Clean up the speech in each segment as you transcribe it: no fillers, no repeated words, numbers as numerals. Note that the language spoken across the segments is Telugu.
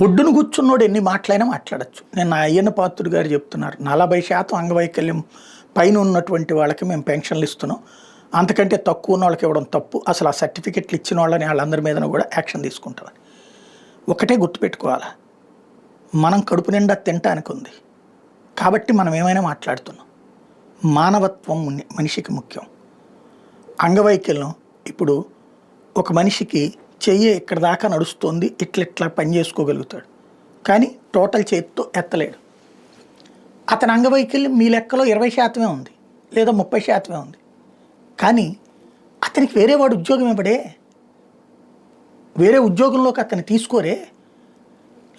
ఒడ్డును కూర్చున్నోడు ఎన్ని మాటలైనా మాట్లాడచ్చు. నేను అయ్యన్న పాత్రుడు గారు చెప్తున్నారు, 40% అంగవైకల్యం పైన ఉన్నటువంటి వాళ్ళకి మేము పెన్షన్లు ఇస్తున్నాం, అంతకంటే తక్కువ ఉన్న వాళ్ళకి ఇవ్వడం తప్పు, అసలు ఆ సర్టిఫికెట్లు ఇచ్చిన వాళ్ళని వాళ్ళందరి మీద కూడా యాక్షన్ తీసుకుంటామని. ఒకటే గుర్తుపెట్టుకోవాలా, మనం కడుపు నిండా తినటానికి ఉంది కాబట్టి మనం ఏమైనా మాట్లాడుతున్నాం. మానవత్వం మనిషికి ముఖ్యం. అంగవైకల్యం ఇప్పుడు ఒక మనిషికి చెయ్యి ఇక్కడ దాకా నడుస్తుంది, ఇట్లా పని చేసుకోగలుగుతాడు, కానీ టోటల్ చేతితో ఎత్తలేడు. అతని అంగవైకల్యం మీ లెక్కలో 20% ఉంది లేదా 30% ఉంది, కానీ అతనికి వేరే వాడు ఉద్యోగం ఇవ్వడే, వేరే ఉద్యోగంలోకి అతన్ని తీసుకోరే.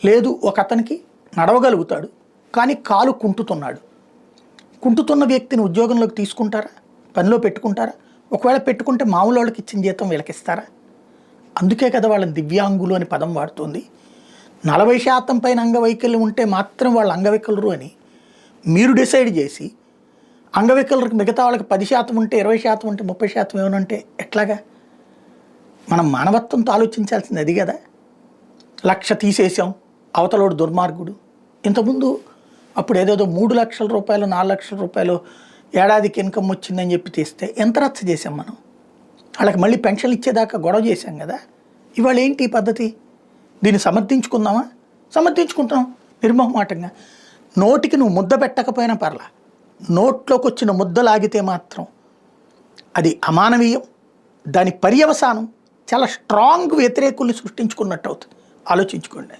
లేదు, ఒక అతనికి నడవగలుగుతాడు కానీ కాలు కుంటుతున్నాడు, కుంటుతున్న వ్యక్తిని ఉద్యోగంలోకి తీసుకుంటారా, పనిలో పెట్టుకుంటారా? ఒకవేళ పెట్టుకుంటే మామూలు వాళ్ళకి ఇచ్చిన జీతం వీళ్ళకిస్తారా? అందుకే కదా వాళ్ళని దివ్యాంగులు అని పదం వాడుతుంది. 40% పైన అంగవైకల్యం ఉంటే మాత్రం వాళ్ళు అంగవైకలరు అని మీరు డిసైడ్ చేసి, అంగవైకలరికి మిగతా వాళ్ళకి 10% ఉంటే, 20% ఉంటే, 30% ఏమనంటే ఎట్లాగా? మనం మానవత్వంతో ఆలోచించాల్సింది అది కదా. 1,00,000 తీసేసాం, అవతలోడు దుర్మార్గుడు. ఇంతకుముందు అప్పుడు ఏదేదో 3 లక్షల రూపాయలు 4 లక్షల రూపాయలు ఏడాదికి ఇన్కమ్ వచ్చిందని చెప్పి తీస్తే ఎంత రచ్చ చేసాం మనం. వాళ్ళకి మళ్ళీ పెన్షన్లు ఇచ్చేదాకా గొడవ చేశాం కదా. ఇవాళ ఏంటి ఈ పద్ధతి? దీన్ని సమర్థించుకుందామా? సమర్థించుకుంటున్నాం నిర్మోహమాటంగా. నోటికి నువ్వు ముద్ద పెట్టకపోయినా పర్లా, నోట్లోకి వచ్చిన ముద్ద లాగితే మాత్రం అది అమానవీయం. దాని పర్యవసానం చాలా స్ట్రాంగ్ వ్యతిరేకుల్ని సృష్టించుకున్నట్టు అవుతుంది. ఆలోచించుకోండి.